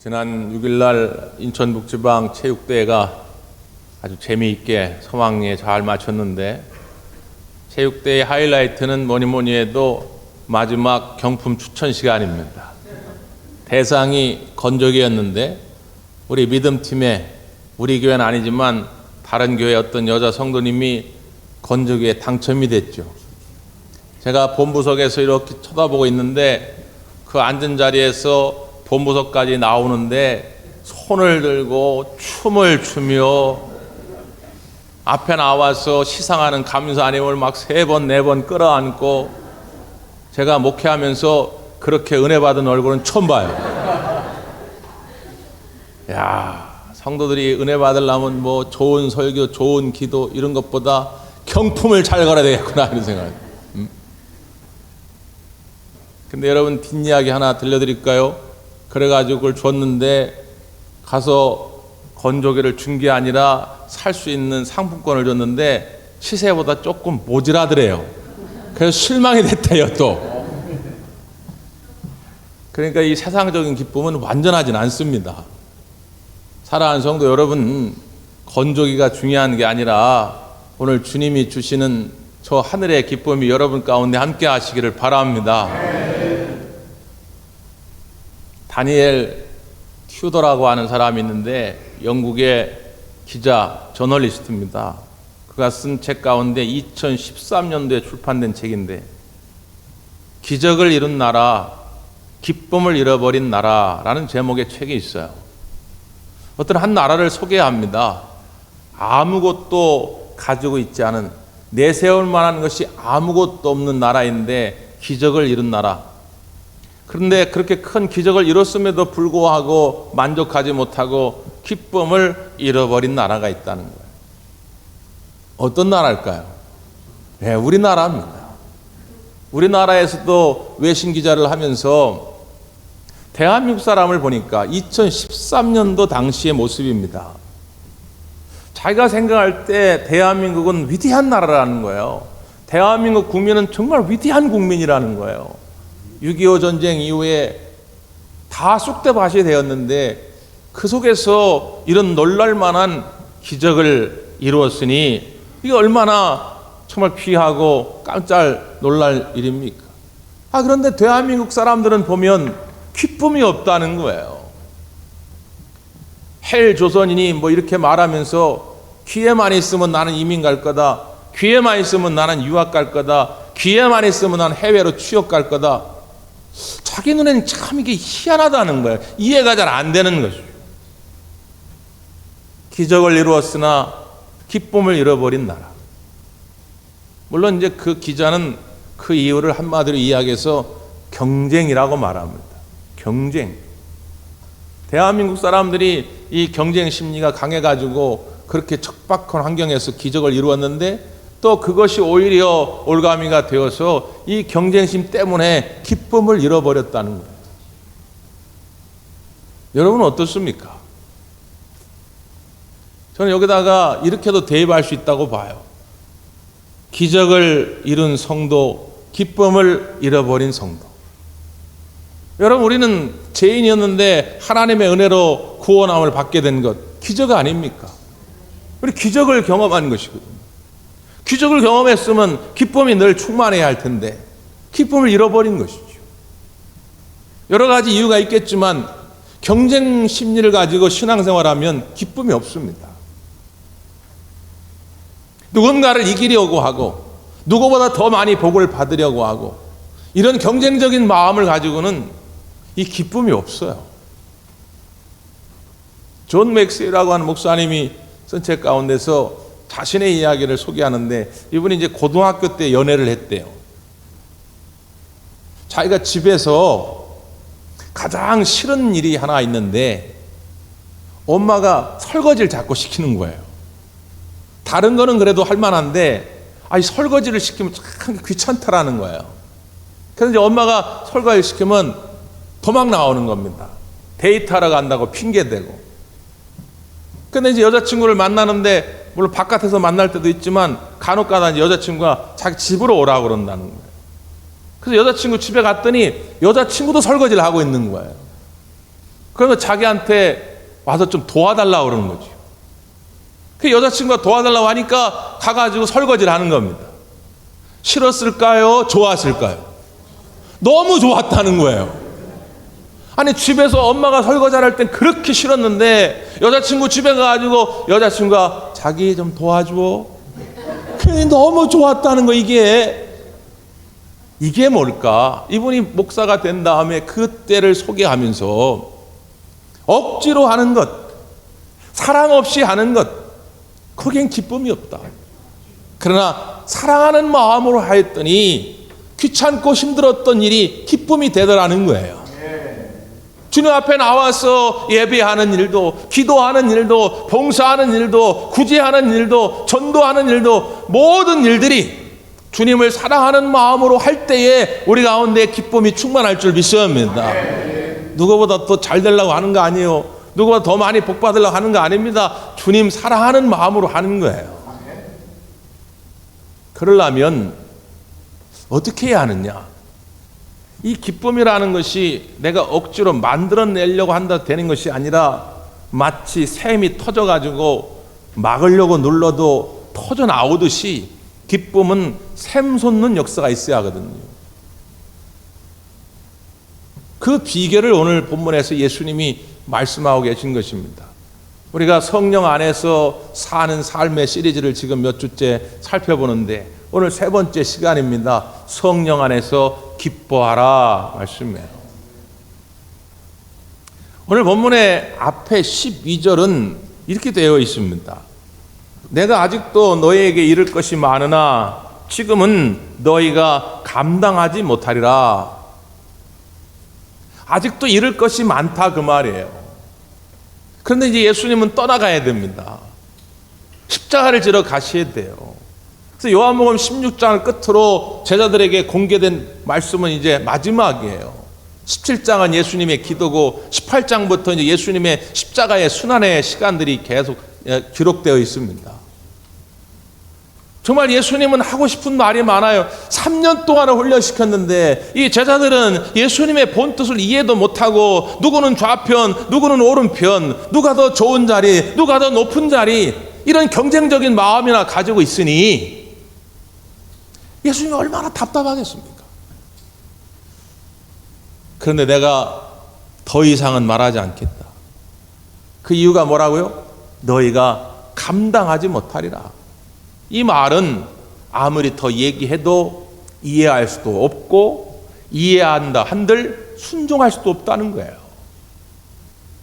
지난 6일날 인천북지방 체육대회가 아주 재미있게 성황리에 잘 마쳤는데, 체육대회 하이라이트는 뭐니 해도 마지막 경품 추천 시간입니다. 대상이 건조기였는데, 우리 믿음팀에, 우리 교회는 아니지만 다른 교회 어떤 여자 성도님이 건조기에 당첨이 됐죠. 제가 본부석에서 이렇게 쳐다보고 있는데, 그 앉은 자리에서 본부석까지 나오는데 손을 들고 춤을 추며 앞에 나와서 시상하는 감사님을 막 3번, 4번 끌어안고, 제가 목회하면서 그렇게 은혜 받은 얼굴은 처음 봐요. 야, 성도들이 은혜 받으려면 뭐 좋은 설교, 좋은 기도 이런 것보다 경품을 잘 걸어야 되겠구나 이런 생각. 근데 여러분, 뒷이야기 하나 들려드릴까요? 그래가지고 그걸 줬는데, 가서 건조기를 준 게 아니라 살 수 있는 상품권을 줬는데 시세보다 조금 모자라더래요. 그래서 실망이 됐대요 또. 그러니까 이 세상적인 기쁨은 완전하진 않습니다. 사랑하는 성도 여러분, 건조기가 중요한 게 아니라 오늘 주님이 주시는 저 하늘의 기쁨이 여러분 가운데 함께 하시기를 바랍니다. 다니엘 튜더라고 하는 사람이 있는데, 영국의 기자, 저널리스트입니다. 그가 쓴 책 가운데 2013년도에 출판된 책인데, 기적을 이룬 나라, 기쁨을 잃어버린 나라라는 제목의 책이 있어요. 어떤 한 나라를 소개합니다. 아무것도 가지고 있지 않은, 내세울 만한 것이 아무것도 없는 나라인데 기적을 이룬 나라. 그런데 그렇게 큰 기적을 이뤘음에도 불구하고 만족하지 못하고 기쁨을 잃어버린 나라가 있다는 거예요. 어떤 나라일까요? 네, 우리나라입니다. 우리나라에서도 외신 기자를 하면서 대한민국 사람을 보니까 2013년도 당시의 모습입니다. 자기가 생각할 때 대한민국은 위대한 나라라는 거예요. 대한민국 국민은 정말 위대한 국민이라는 거예요. 6.25 전쟁 이후에 다 쑥대밭이 되었는데, 그 속에서 이런 놀랄만한 기적을 이루었으니 이게 얼마나 정말 귀하고 깜짝 놀랄 일입니까? 그런데 대한민국 사람들은 보면 기쁨이 없다는 거예요. 헬 조선인이 뭐 이렇게 말하면서, 기회만 있으면 나는 이민 갈 거다, 기회만 있으면 나는 유학 갈 거다, 기회만 있으면 나는 해외로 취업 갈 거다. 자기 눈에는 참 이게 희한하다는 거예요. 이해가 잘 안 되는 것이죠. 기적을 이루었으나 기쁨을 잃어버린 나라. 물론 이제 그 기자는 그 이유를 한마디로 이야기해서 경쟁이라고 말합니다. 경쟁. 대한민국 사람들이 이 경쟁 심리가 강해가지고 그렇게 척박한 환경에서 기적을 이루었는데, 또 그것이 오히려 올가미가 되어서 이 경쟁심 때문에 기쁨을 잃어버렸다는 거예요. 여러분은 어떻습니까? 저는 여기다가 이렇게도 대입할 수 있다고 봐요. 기적을 이룬 성도, 기쁨을 잃어버린 성도. 여러분, 우리는 죄인이었는데 하나님의 은혜로 구원함을 받게 된 것, 기적 아닙니까? 우리 기적을 경험한 것이거든요. 기적을 경험했으면 기쁨이 늘 충만해야 할 텐데 기쁨을 잃어버린 것이죠. 여러 가지 이유가 있겠지만 경쟁 심리를 가지고 신앙생활하면 기쁨이 없습니다. 누군가를 이기려고 하고 누구보다 더 많이 복을 받으려고 하고 이런 경쟁적인 마음을 가지고는 이 기쁨이 없어요. 존 맥스웰이라고 하는 목사님이 쓴 책 가운데서 자신의 이야기를 소개하는데, 이분이 이제 고등학교 때 연애를 했대요. 자기가 집에서 가장 싫은 일이 하나 있는데 엄마가 설거지를 자꾸 시키는 거예요. 다른 거는 그래도 할 만한데 설거지를 시키면 참 귀찮다라는 거예요. 그래서 이제 엄마가 설거지를 시키면 도망 나오는 겁니다. 데이트하러 간다고 핑계대고. 근데 이제 여자친구를 만나는데, 물론 바깥에서 만날 때도 있지만 간혹 가다 여자친구가 자기 집으로 오라고 그런다는 거예요. 그래서 여자친구 집에 갔더니 여자친구도 설거지를 하고 있는 거예요. 그러면 자기한테 와서 좀 도와달라고 그러는 거죠. 그 여자친구가 도와달라고 하니까 가가지고 설거지를 하는 겁니다. 싫었을까요? 좋았을까요? 너무 좋았다는 거예요. 아니, 집에서 엄마가 설거지할 땐 그렇게 싫었는데 여자친구 집에 가가지고 여자친구가 자기 좀 도와줘. 그게 너무 좋았다는 거. 이게 뭘까? 이분이 목사가 된 다음에 그때를 소개하면서 억지로 하는 것, 사랑 없이 하는 것, 거기엔 기쁨이 없다. 그러나 사랑하는 마음으로 하였더니 귀찮고 힘들었던 일이 기쁨이 되더라는 거예요. 주님 앞에 나와서 예배하는 일도, 기도하는 일도, 봉사하는 일도, 구제하는 일도, 전도하는 일도, 모든 일들이 주님을 사랑하는 마음으로 할 때에 우리 가운데 기쁨이 충만할 줄 믿습니다. 누구보다 더 잘 되려고 하는 거 아니에요. 누구보다 더 많이 복 받으려고 하는 거 아닙니다. 주님 사랑하는 마음으로 하는 거예요. 그러려면 어떻게 해야 하느냐? 이 기쁨이라는 것이 내가 억지로 만들어내려고 한다 되는 것이 아니라 마치 샘이 터져가지고 막으려고 눌러도 터져 나오듯이 기쁨은 샘 솟는 역사가 있어야 하거든요. 그 비결을 오늘 본문에서 예수님이 말씀하고 계신 것입니다. 우리가 성령 안에서 사는 삶의 시리즈를 지금 몇 주째 살펴보는데 오늘 세 번째 시간입니다. 성령 안에서 기뻐하라 말씀이에요. 오늘 본문의 앞에 12절은 이렇게 되어 있습니다. 내가 아직도 너희에게 이를 것이 많으나 지금은 너희가 감당하지 못하리라. 아직도 이를 것이 많다 그 말이에요. 그런데 이제 예수님은 떠나가야 됩니다. 십자가를 지러 가셔야 돼요. 그래서 요한복음 16장을 끝으로 제자들에게 공개된 말씀은 이제 마지막이에요. 17장은 예수님의 기도고 18장부터 이제 예수님의 십자가의 순환의 시간들이 계속 기록되어 있습니다. 정말 예수님은 하고 싶은 말이 많아요. 3년 동안을 훈련시켰는데 이 제자들은 예수님의 본뜻을 이해도 못하고 누구는 좌편, 누구는 오른편, 누가 더 좋은 자리, 누가 더 높은 자리, 이런 경쟁적인 마음이나 가지고 있으니 예수님이 얼마나 답답하겠습니까? 그런데 내가 더 이상은 말하지 않겠다. 그 이유가 뭐라고요? 너희가 감당하지 못하리라. 이 말은 아무리 더 얘기해도 이해할 수도 없고 이해한다 한들 순종할 수도 없다는 거예요.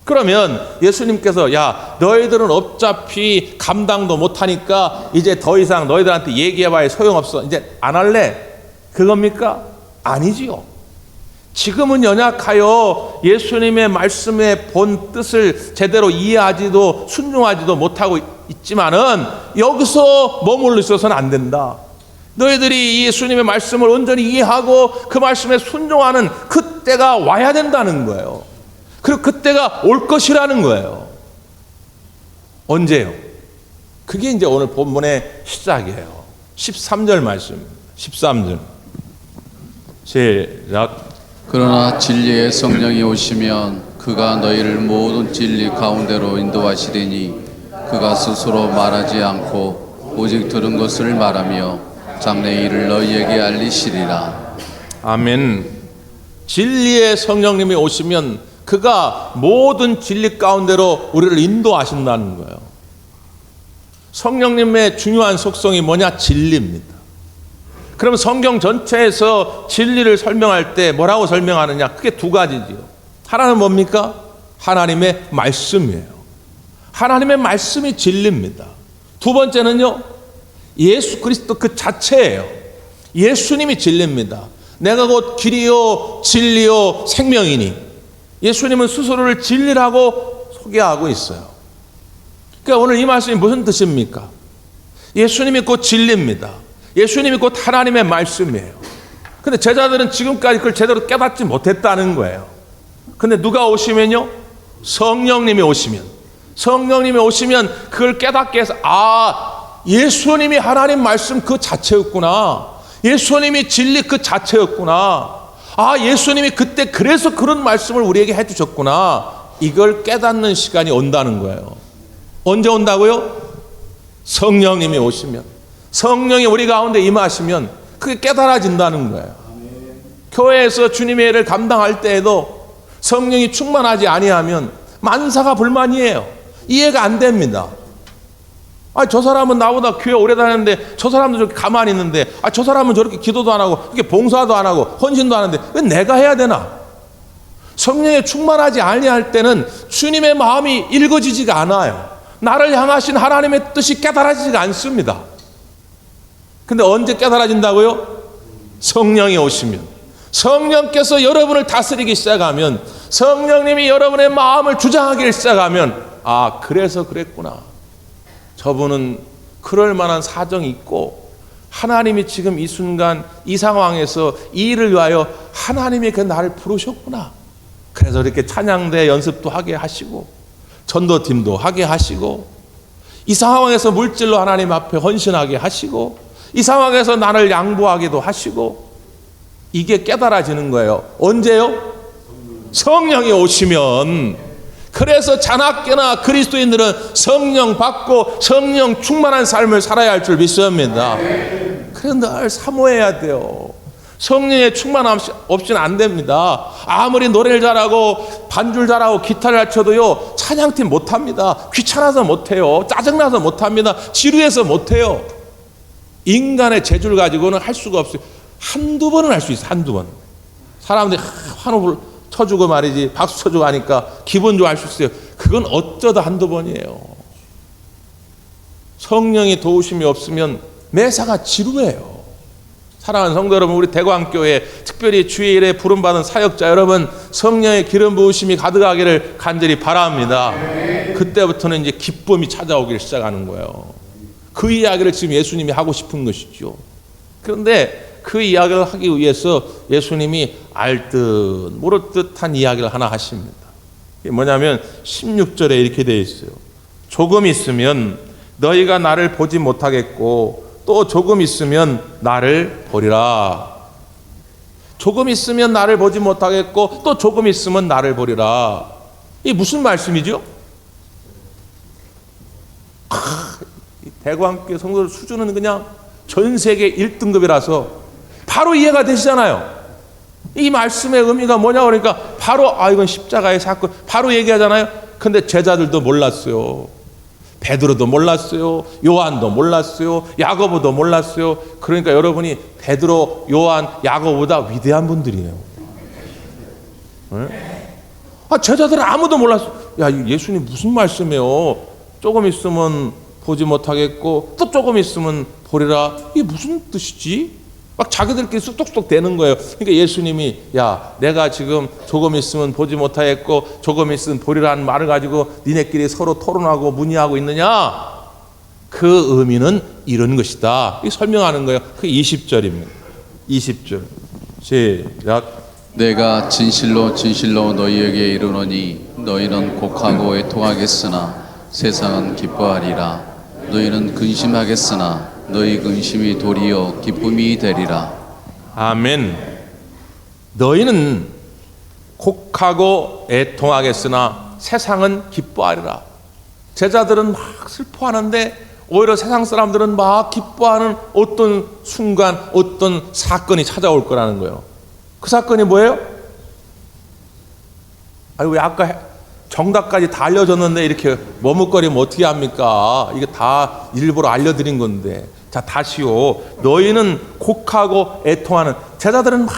그러면 예수님께서 야 너희들은 어차피 감당도 못하니까 이제 더 이상 너희들한테 얘기해봐야 소용없어. 이제 안 할래? 그겁니까? 아니지요. 지금은 연약하여 예수님의 말씀의 본 뜻을 제대로 이해하지도 순종하지도 못하고 있지만은 여기서 머물러 있어서는 안 된다. 너희들이 예수님의 말씀을 온전히 이해하고 그 말씀에 순종하는 그때가 와야 된다는 거예요. 그리고 그때가 올 것이라는 거예요. 언제요? 그게 이제 오늘 본문의 시작이에요. 13절 말씀. 13절 시작. 그러나 진리의 성령이 오시면 그가 너희를 모든 진리 가운데로 인도하시리니 그가 스스로 말하지 않고 오직 들은 것을 말하며 장래의 일을 너희에게 알리시리라. 아멘. 진리의 성령님이 오시면 그가 모든 진리 가운데로 우리를 인도하신다는 거예요. 성령님의 중요한 속성이 뭐냐? 진리입니다. 그럼 성경 전체에서 진리를 설명할 때 뭐라고 설명하느냐? 크게 두 가지지요. 하나는 뭡니까? 하나님의 말씀이에요. 하나님의 말씀이 진리입니다. 두 번째는요, 예수 그리스도 그 자체예요. 예수님이 진리입니다. 내가 곧 길이요 진리요 생명이니 예수님은 스스로를 진리라고 소개하고 있어요. 그러니까 오늘 이 말씀이 무슨 뜻입니까? 예수님이 곧 진리입니다. 예수님이 곧 하나님의 말씀이에요. 근데 제자들은 지금까지 그걸 제대로 깨닫지 못했다는 거예요. 근데 누가 오시면요? 성령님이 오시면 그걸 깨닫게 해서 예수님이 하나님 말씀 그 자체였구나. 예수님이 진리 그 자체였구나. 예수님이 그때 그래서 그런 말씀을 우리에게 해주셨구나. 이걸 깨닫는 시간이 온다는 거예요. 언제 온다고요? 성령님이 오시면, 성령이 우리 가운데 임하시면 그게 깨달아진다는 거예요. 교회에서 주님의 일을 감당할 때에도 성령이 충만하지 아니하면 만사가 불만이에요. 이해가 안 됩니다. 저 사람은 나보다 교회 오래 다녔는데 저 사람도 저렇게 가만히 있는데 저 사람은 저렇게 기도도 안 하고 그렇게 봉사도 안 하고 헌신도 안 하는데 왜 내가 해야 되나? 성령에 충만하지 아니할 때는 주님의 마음이 읽어지지가 않아요. 나를 향하신 하나님의 뜻이 깨달아지지가 않습니다. 근데 언제 깨달아진다고요? 성령이 오시면, 성령께서 여러분을 다스리기 시작하면, 성령님이 여러분의 마음을 주장하기 시작하면 그래서 그랬구나. 저분은 그럴 만한 사정이 있고 하나님이 지금 이 순간 이 상황에서 이 일을 위하여 하나님이 그 나를 부르셨구나. 그래서 이렇게 찬양대 연습도 하게 하시고 전도팀도 하게 하시고 이 상황에서 물질로 하나님 앞에 헌신하게 하시고 이 상황에서 나를 양보하기도 하시고 이게 깨달아지는 거예요. 언제요? 성령이 오시면. 그래서 자나깨나 그리스도인들은 성령 받고 성령 충만한 삶을 살아야 할 줄 믿습니다. 그래서 늘 사모해야 돼요. 성령의 충만함 없이는 안 됩니다. 아무리 노래를 잘하고 반주를 잘하고 기타를 잘 쳐도요 찬양팀 못합니다. 귀찮아서 못해요. 짜증나서 못합니다. 지루해서 못해요. 인간의 재주를 가지고는 할 수가 없어요. 한두 번은 할 수 있어요. 한두 번. 사람들이 환호를 쳐주고 말이지 박수 쳐주고 하니까 기분 좋아할 수 있어요. 그건 어쩌다 한두 번이에요. 성령의 도우심이 없으면 매사가 지루해요. 사랑하는 성도 여러분, 우리 대광교회 특별히 주일에 부름받은 사역자 여러분, 성령의 기름 부으심이 가득하기를 간절히 바랍니다. 그때부터는 이제 기쁨이 찾아오기 시작하는 거예요. 그 이야기를 지금 예수님이 하고 싶은 것이죠. 그런데 그 이야기를 하기 위해서 예수님이 알듯 모르듯한 이야기를 하나 하십니다. 이게 뭐냐면 16절에 이렇게 되어 있어요. 조금 있으면 너희가 나를 보지 못하겠고 또 조금 있으면 나를 보리라. 조금 있으면 나를 보지 못하겠고 또 조금 있으면 나를 보리라. 이게 무슨 말씀이죠? 대광교회 성도들 수준은 그냥 전 세계 1등급이라서 바로 이해가 되시잖아요. 이 말씀의 의미가 뭐냐 그러니까 바로 이건 십자가의 사건 바로 얘기하잖아요. 근데 제자들도 몰랐어요. 베드로도 몰랐어요. 요한도 몰랐어요. 야고보도 몰랐어요. 그러니까 여러분이 베드로, 요한, 야고보다 위대한 분들이에요. 네? 제자들은 아무도 몰랐어요. 예수님 무슨 말씀이에요? 조금 있으면 보지 못하겠고 또 조금 있으면 보리라. 이게 무슨 뜻이지? 막 자기들끼리 쑥쑥쑥 대는 거예요. 그러니까 예수님이 내가 지금 조금 있으면 보지 못하겠고 조금 있으면 보리라는 말을 가지고 니네끼리 서로 토론하고 문의하고 있느냐? 그 의미는 이런 것이다. 이 설명하는 거예요. 그 20절입니다. 20절 시작. 내가 진실로 진실로 너희에게 이르노니 너희는 곡하고 애통하겠으나 세상은 기뻐하리라. 너희는 근심하겠으나 너희 근심이 도리어 기쁨이 되리라. 아멘. 너희는 곡하고 애통하겠으나 세상은 기뻐하리라. 제자들은 막 슬퍼하는데 오히려 세상 사람들은 막 기뻐하는 어떤 순간 어떤 사건이 찾아올 거라는 거예요. 그 사건이 뭐예요? 왜 아까 정답까지 다 알려줬는데 이렇게 머뭇거리면 어떻게 합니까? 이게 다 일부러 알려드린 건데. 자, 다시요. 너희는 곡하고 애통하는, 제자들은 막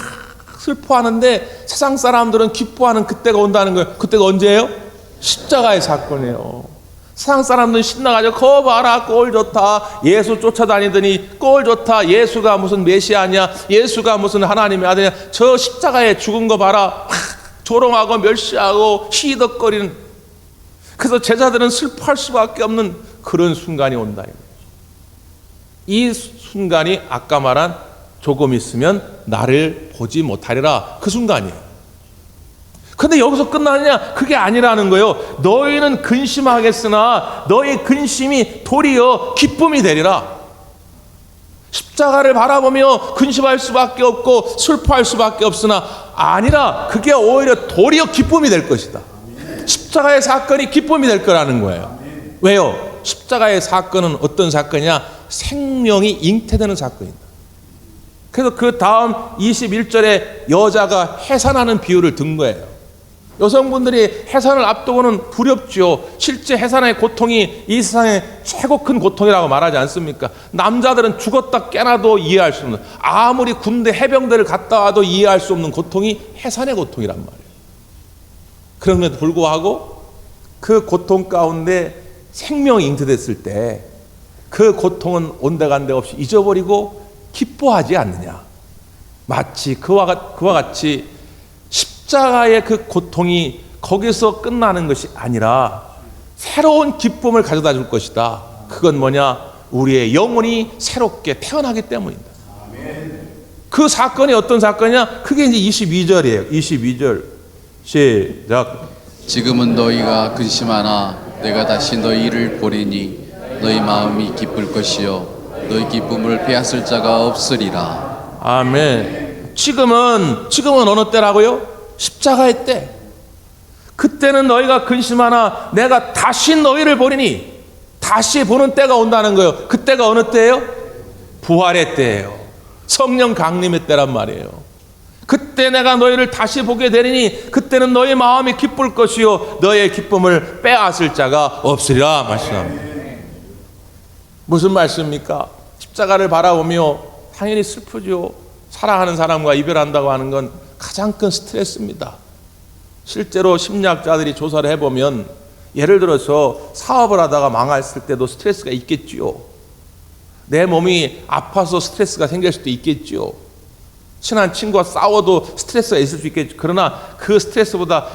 슬퍼하는데 세상 사람들은 기뻐하는 그때가 온다는 거예요. 그때가 언제예요? 십자가의 사건이에요. 세상 사람들은 신나가지고 거 봐라 꼴 좋다. 예수 쫓아다니더니 꼴 좋다. 예수가 무슨 메시아냐, 예수가 무슨 하나님의 아들이냐, 저 십자가에 죽은 거 봐라. 조롱하고 멸시하고 희덕거리는. 그래서 제자들은 슬퍼할 수밖에 없는 그런 순간이 온다. 이 순간이 아까 말한 조금 있으면 나를 보지 못하리라 그 순간이에요. 근데 여기서 끝나느냐? 그게 아니라는 거예요. 너희는 근심하겠으나 너희 근심이 도리어 기쁨이 되리라. 십자가를 바라보며 근심할 수밖에 없고 슬퍼할 수밖에 없으나 아니라 그게 오히려 도리어 기쁨이 될 것이다. 십자가의 사건이 기쁨이 될 거라는 거예요. 왜요? 십자가의 사건은 어떤 사건이냐? 생명이 잉태되는 사건이다. 그래서 그 다음 21절에 여자가 해산하는 비유를 든 거예요. 여성분들이 해산을 앞두고는 두렵죠. 실제 해산의 고통이 이 세상의 최고 큰 고통이라고 말하지 않습니까? 남자들은 죽었다 깨나도 이해할 수 없는, 아무리 군대 해병대를 갔다 와도 이해할 수 없는 고통이 해산의 고통이란 말이에요. 그럼에도 불구하고 그 고통 가운데 생명이 잉태됐을 때 그 고통은 온데간데 없이 잊어버리고 기뻐하지 않느냐. 마치 그와 같이 십자가의 그 고통이 거기서 끝나는 것이 아니라 새로운 기쁨을 가져다 줄 것이다. 그건 뭐냐? 우리의 영혼이 새롭게 태어나기 때문이다. 그 사건이 어떤 사건이냐? 그게 이제 22절이에요. 22절 시작. 지금은 너희가 근심하나 내가 다시 너희를 보리니 너희 마음이 기쁠 것이요 너희 기쁨을 빼앗을 자가 없으리라. 아멘. 지금은 어느 때라고요? 십자가의 때. 그때는 너희가 근심하나 내가 다시 너희를 보리니, 다시 보는 때가 온다는 거예요. 그때가 어느 때예요? 부활의 때예요. 성령 강림의 때란 말이에요. 그때 내가 너희를 다시 보게 되리니 그때는 너희 마음이 기쁠 것이요 너희의 기쁨을 빼앗을 자가 없으리라 말씀합니다. 무슨 말씀입니까? 십자가를 바라보며 당연히 슬프죠. 사랑하는 사람과 이별한다고 하는 건 가장 큰 스트레스입니다. 실제로 심리학자들이 조사를 해보면 예를 들어서 사업을 하다가 망했을 때도 스트레스가 있겠지요. 내 몸이 아파서 스트레스가 생길 수도 있겠지요. 친한 친구와 싸워도 스트레스가 있을 수 있겠죠. 그러나 그 스트레스보다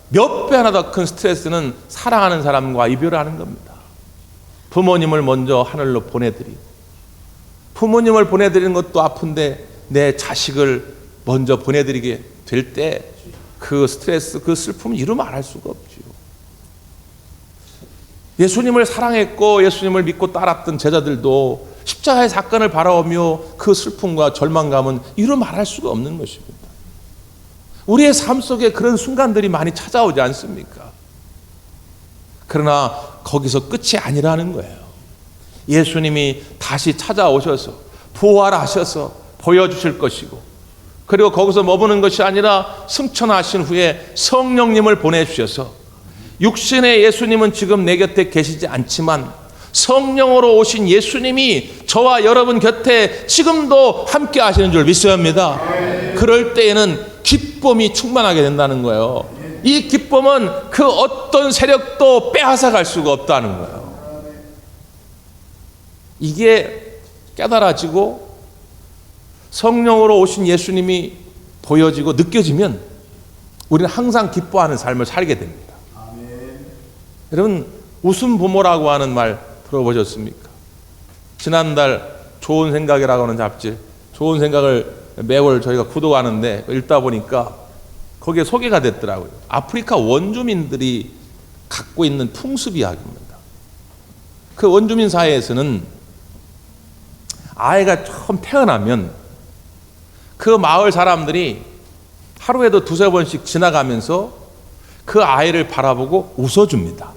몇 배 하나 더 큰 스트레스는 사랑하는 사람과 이별을 하는 겁니다. 부모님을 먼저 하늘로 보내드리고, 부모님을 보내드리는 것도 아픈데 내 자식을 먼저 보내드리게 될 때 그 스트레스, 그 슬픔은 이루 말할 수가 없죠. 예수님을 사랑했고 예수님을 믿고 따랐던 제자들도 십자가의 사건을 바라보며 그 슬픔과 절망감은 이루 말할 수가 없는 것입니다. 우리의 삶 속에 그런 순간들이 많이 찾아오지 않습니까? 그러나 거기서 끝이 아니라는 거예요. 예수님이 다시 찾아오셔서 부활하셔서 보여주실 것이고, 그리고 거기서 머무는 것이 아니라 승천하신 후에 성령님을 보내주셔서, 육신의 예수님은 지금 내 곁에 계시지 않지만 성령으로 오신 예수님이 저와 여러분 곁에 지금도 함께 하시는 줄 믿어야 합니다. 그럴 때에는 기쁨이 충만하게 된다는 거예요. 이 기쁨은 그 어떤 세력도 빼앗아 갈 수가 없다는 거예요. 이게 깨달아지고 성령으로 오신 예수님이 보여지고 느껴지면 우리는 항상 기뻐하는 삶을 살게 됩니다. 여러분, 웃음 부모라고 하는 말 들어보셨습니까? 지난달 좋은 생각이라고 하는 잡지, 좋은 생각을 매월 저희가 구독하는데 읽다 보니까 거기에 소개가 됐더라고요. 아프리카 원주민들이 갖고 있는 풍습 이야기입니다. 그 원주민 사회에서는 아이가 처음 태어나면 그 마을 사람들이 하루에도 두세 번씩 지나가면서 그 아이를 바라보고 웃어줍니다.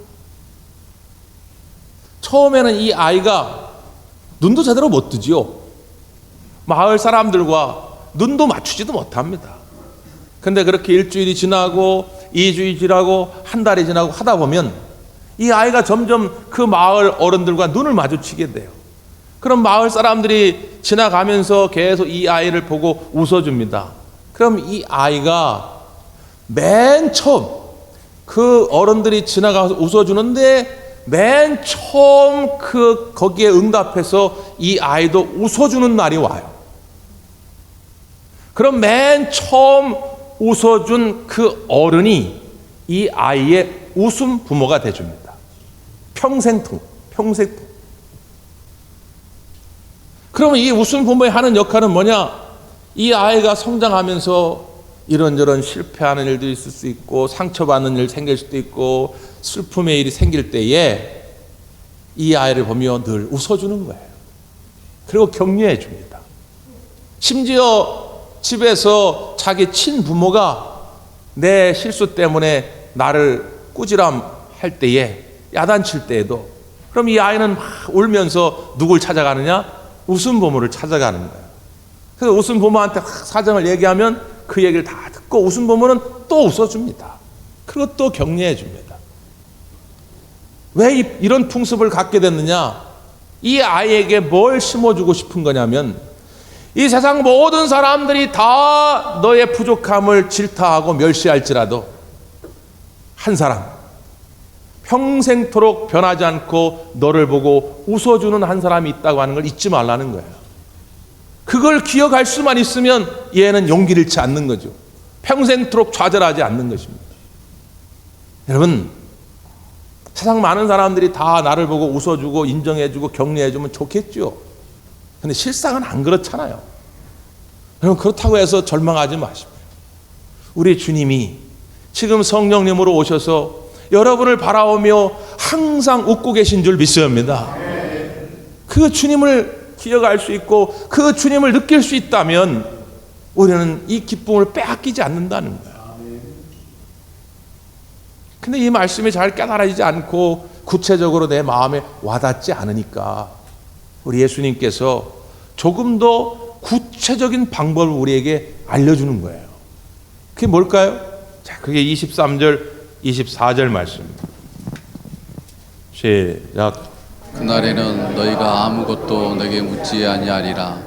처음에는 이 아이가 눈도 제대로 못 뜨지요. 마을 사람들과 눈도 맞추지도 못합니다. 근데 그렇게 일주일이 지나고 2주일이 지나고 한 달이 지나고 하다 보면 이 아이가 점점 그 마을 어른들과 눈을 마주치게 돼요. 그럼 마을 사람들이 지나가면서 계속 이 아이를 보고 웃어줍니다. 그럼 이 아이가 맨 처음 그 어른들이 지나가서 웃어주는데 맨 처음 거기에 응답해서 이 아이도 웃어주는 날이 와요. 그럼 맨 처음 웃어준 그 어른이 이 아이의 웃음 부모가 돼줍니다. 평생. 그러면 이 웃음 부모의 하는 역할은 뭐냐? 이 아이가 성장하면서 이런저런 실패하는 일도 있을 수 있고 상처받는 일 생길 수도 있고 슬픔의 일이 생길 때에 이 아이를 보며 늘 웃어주는 거예요. 그리고 격려해 줍니다. 심지어 집에서 자기 친부모가 내 실수 때문에 나를 꾸지람 할 때에, 야단칠 때에도, 그럼 이 아이는 막 울면서 누굴 찾아가느냐? 웃음 부모를 찾아가는 거예요. 그래서 웃음 부모한테 사정을 얘기하면 그 얘기를 다 듣고 웃음 부모는 또 웃어줍니다. 그리고 또 격려해 줍니다. 왜 이런 풍습을 갖게 됐느냐? 이 아이에게 뭘 심어주고 싶은 거냐면, 이 세상 모든 사람들이 다 너의 부족함을 질타하고 멸시할지라도 한 사람, 평생토록 변하지 않고 너를 보고 웃어주는 한 사람이 있다고 하는 걸 잊지 말라는 거예요. 그걸 기억할 수만 있으면 얘는 용기를 잃지 않는 거죠. 평생토록 좌절하지 않는 것입니다. 여러분, 세상 많은 사람들이 다 나를 보고 웃어주고 인정해주고 격려해주면 좋겠죠. 근데 실상은 안 그렇잖아요. 여러분, 그렇다고 해서 절망하지 마십시오. 우리 주님이 지금 성령님으로 오셔서 여러분을 바라보며 항상 웃고 계신 줄 믿습니다. 그 주님을 기억할 수 있고 그 주님을 느낄 수 있다면 우리는 이 기쁨을 빼앗기지 않는다는 거예요. 근데 이 말씀이 잘 깨달아지지 않고 구체적으로 내 마음에 와닿지 않으니까 우리 예수님께서 조금 더 구체적인 방법을 우리에게 알려주는 거예요. 그게 뭘까요? 자, 그게 23절, 24절 말씀입니다. 시작. 그날에는 너희가 아무것도 내게 묻지 아니하리라.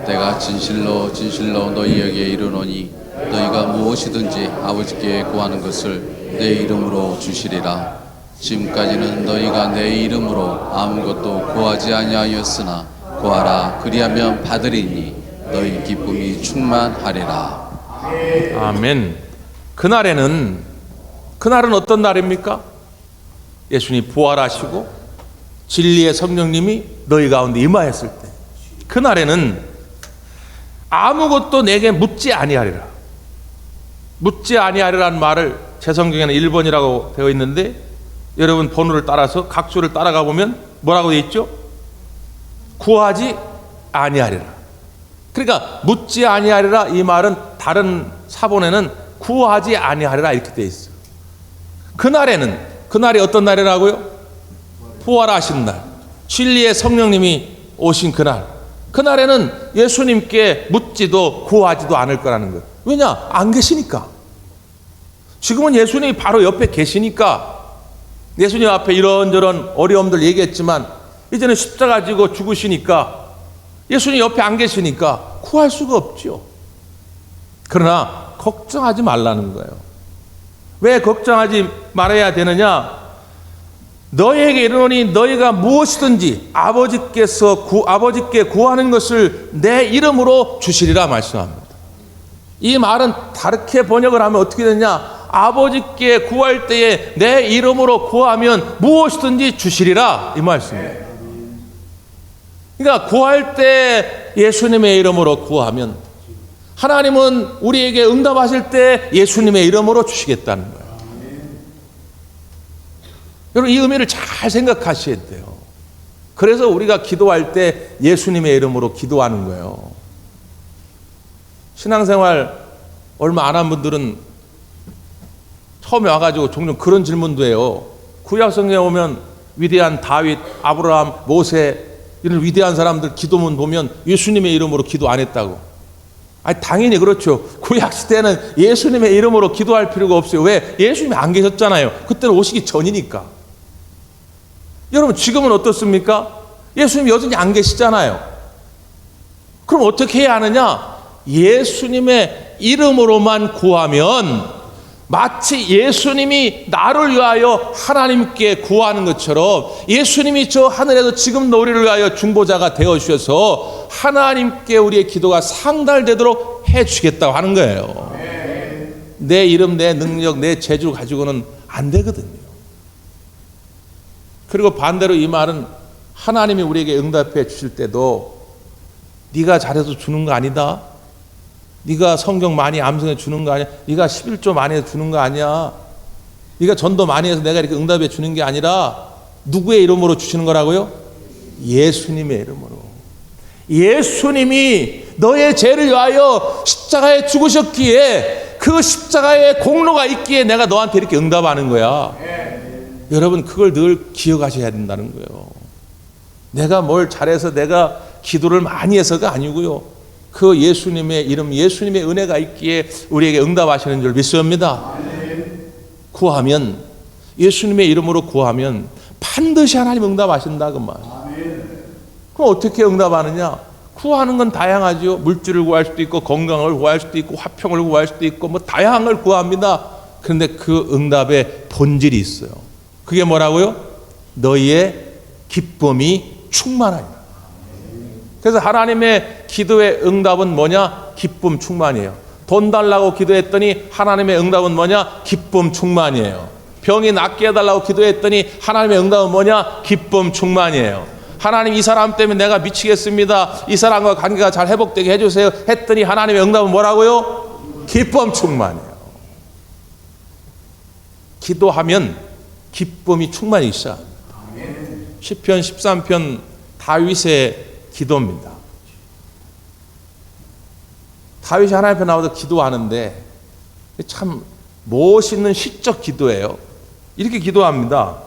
내가 진실로 진실로 너희에게 이르노니 너희가 무엇이든지 아버지께 구하는 것을 내 이름으로 주시리라. 지금까지는 너희가 내 이름으로 아무것도 구하지 아니하였으나 구하라 그리하면 받으리니 너희 기쁨이 충만하리라. 아멘. 그날은 어떤 날입니까? 예수님이 부활하시고 진리의 성령님이 너희 가운데 임하였을 때, 그날에는 아무것도 내게 묻지 아니하리라. 묻지 아니하리라는 말을 제 성경에는 1번이라고 되어 있는데 여러분 번호를 따라서 각주를 따라가 보면 뭐라고 되어 있죠? 구하지 아니하리라. 그러니까 묻지 아니하리라 이 말은 다른 사본에는 구하지 아니하리라 이렇게 되어 있어요. 그날이 어떤 날이라고요? 부활하신 날, 진리의 성령님이 오신 그날에는 예수님께 묻지도 구하지도 않을 거라는 거예요. 왜냐? 안 계시니까. 지금은 예수님이 바로 옆에 계시니까 예수님 앞에 이런저런 어려움들 얘기했지만 이제는 십자가 지고 죽으시니까 예수님 옆에 안 계시니까 구할 수가 없죠. 그러나 걱정하지 말라는 거예요. 왜 걱정하지 말아야 되느냐? 너희에게 이르노니 너희가 무엇이든지 아버지께 구하는 것을 내 이름으로 주시리라 말씀합니다. 이 말은 다르게 번역을 하면 어떻게 되냐? 아버지께 구할 때에 내 이름으로 구하면 무엇이든지 주시리라 이 말씀이에요. 그러니까 구할 때 예수님의 이름으로 구하면 하나님은 우리에게 응답하실 때 예수님의 이름으로 주시겠다는 거예요. 여러분, 이 의미를 잘 생각하셔야 돼요. 그래서 우리가 기도할 때 예수님의 이름으로 기도하는 거예요. 신앙생활 얼마 안 한 분들은 처음에 와가지고 종종 그런 질문도 해요. 구약성경에 오면 위대한 다윗, 아브라함, 모세 이런 위대한 사람들 기도문 보면 예수님의 이름으로 기도 안 했다고. 아니, 당연히 그렇죠. 구약시대는 예수님의 이름으로 기도할 필요가 없어요. 왜? 예수님이 안 계셨잖아요. 그때는 오시기 전이니까. 여러분, 지금은 어떻습니까? 예수님 여전히 안 계시잖아요. 그럼 어떻게 해야 하느냐? 예수님의 이름으로만 구하면 마치 예수님이 나를 위하여 하나님께 구하는 것처럼 예수님이 저 하늘에서 지금도 우리를 위하여 중보자가 되어주셔서 하나님께 우리의 기도가 상달되도록 해주시겠다고 하는 거예요. 내 이름, 내 능력, 내 재주를 가지고는 안 되거든요. 그리고 반대로 이 말은 하나님이 우리에게 응답해 주실 때도 네가 잘해서 주는 거 아니다. 네가 성경 많이 암송해 주는 거 아니야. 네가 11조 많이 해서 주는 거 아니야. 네가 전도 많이 해서 내가 이렇게 응답해 주는 게 아니라 누구의 이름으로 주시는 거라고요? 예수님의 이름으로. 예수님이 너의 죄를 위하여 십자가에 죽으셨기에 그 십자가의 공로가 있기에 내가 너한테 이렇게 응답하는 거야. 여러분, 그걸 늘 기억하셔야 된다는 거예요. 내가 뭘 잘해서 내가 기도를 많이 해서가 아니고요. 그 예수님의 이름, 예수님의 은혜가 있기에 우리에게 응답하시는 줄 믿습니다. 구하면, 예수님의 이름으로 구하면 반드시 하나님 응답하신다 그 말. 그럼 어떻게 응답하느냐? 구하는 건 다양하죠. 물질을 구할 수도 있고, 건강을 구할 수도 있고, 화평을 구할 수도 있고, 뭐 다양한 걸 구합니다. 그런데 그 응답의 본질이 있어요. 그게 뭐라고요? 너희의 기쁨이 충만하니라. 그래서 하나님의 기도의 응답은 뭐냐? 기쁨 충만이에요. 돈 달라고 기도했더니 하나님의 응답은 뭐냐? 기쁨 충만이에요. 병이 낫게 해달라고 기도했더니 하나님의 응답은 뭐냐? 기쁨 충만이에요. 하나님, 이 사람 때문에 내가 미치겠습니다. 이 사람과 관계가 잘 회복되게 해주세요. 했더니 하나님의 응답은 뭐라고요? 기쁨 충만이에요. 기도하면 기쁨이 충만히 있어. 시편 13편 다윗의 기도입니다. 다윗이 하나님 앞에 나와서 기도하는데 참 멋있는 시적 기도예요. 이렇게 기도합니다.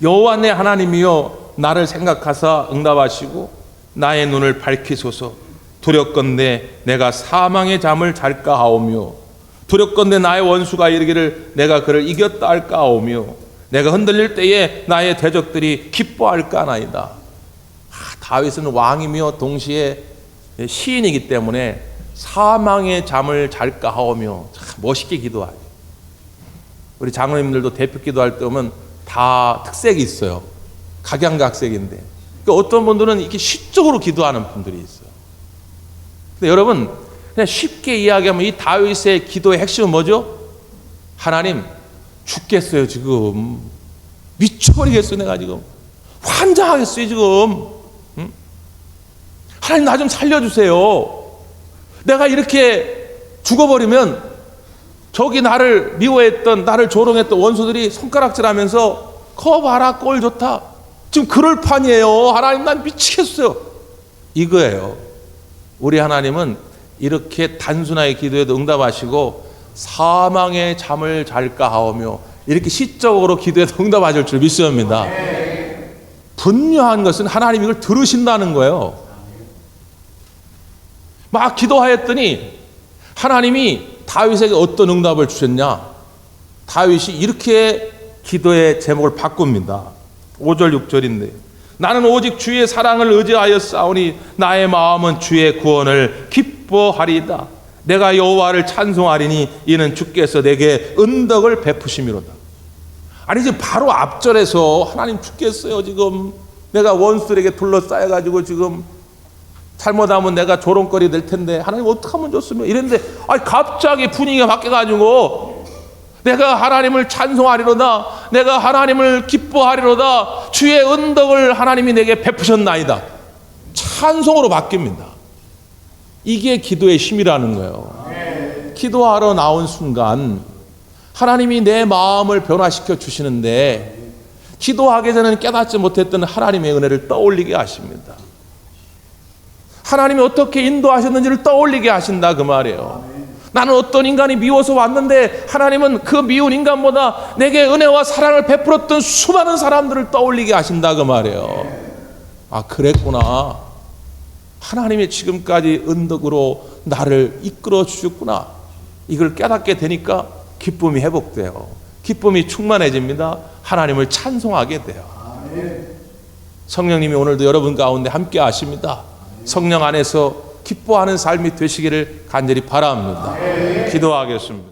여호와 내 하나님이여, 나를 생각하사 응답하시고 나의 눈을 밝히소서. 두렵건대 내가 사망의 잠을 잘까 하오며, 두렵건대 나의 원수가 이르기를 내가 그를 이겼다 할까 하오며, 내가 흔들릴 때에 나의 대적들이 기뻐할까 하나이다. 다윗은 왕이며 동시에 시인이기 때문에 사망의 잠을 잘까 하오며 참 멋있게 기도하죠. 우리 장로님들도 대표 기도할 때 오면 다 특색이 있어요. 각양각색인데, 그러니까 어떤 분들은 이렇게 시적으로 기도하는 분들이 있어요. 근데 여러분, 그냥 쉽게 이야기하면 이 다윗의 기도의 핵심은 뭐죠? 하나님, 죽겠어요 지금. 미쳐버리겠어요 내가 지금. 환장하겠어요 지금. 응? 하나님, 나 좀 살려주세요. 내가 이렇게 죽어버리면 저기 나를 미워했던, 나를 조롱했던 원수들이 손가락질하면서 거 봐라 꼴 좋다. 지금 그럴 판이에요. 하나님, 난 미치겠어요. 이거예요. 우리 하나님은 이렇게 단순하게 기도해도 응답하시고 사망의 잠을 잘까 하오며 이렇게 시적으로 기도해도 응답하실 줄 믿습니다. 분명한 것은 하나님이 이걸 들으신다는 거예요. 막 기도하였더니 하나님이 다윗에게 어떤 응답을 주셨냐? 다윗이 이렇게 기도의 제목을 바꿉니다. 5절 6절인데, 나는 오직 주의 사랑을 의지하여 싸우니 나의 마음은 주의 구원을 기뻐하리이다. 내가 여호와를 찬송하리니 이는 주께서 내게 은덕을 베푸심이로다. 아니, 지금 바로 앞절에서 하나님 죽겠어요 지금. 내가 원수들에게 둘러싸여가지고 지금 잘못하면 내가 조롱거리 될 텐데 하나님 어떡하면 좋습니까? 이랬는데 갑자기 분위기가 바뀌어가지고 내가 하나님을 찬송하리로다. 내가 하나님을 기뻐하리로다. 주의 은덕을 하나님이 내게 베푸셨나이다. 찬송으로 바뀝니다. 이게 기도의 힘이라는 거예요. 기도하러 나온 순간 하나님이 내 마음을 변화시켜 주시는데, 기도하기 전에는 깨닫지 못했던 하나님의 은혜를 떠올리게 하십니다. 하나님이 어떻게 인도하셨는지를 떠올리게 하신다 그 말이에요. 나는 어떤 인간이 미워서 왔는데 하나님은 그 미운 인간보다 내게 은혜와 사랑을 베풀었던 수많은 사람들을 떠올리게 하신다 그 말이에요. 아, 그랬구나. 하나님이 지금까지 은덕으로 나를 이끌어 주셨구나. 이걸 깨닫게 되니까 기쁨이 회복돼요. 기쁨이 충만해집니다. 하나님을 찬송하게 돼요. 성령님이 오늘도 여러분 가운데 함께 하십니다. 성령 안에서 기뻐하는 삶이 되시기를 간절히 바랍니다. 기도하겠습니다.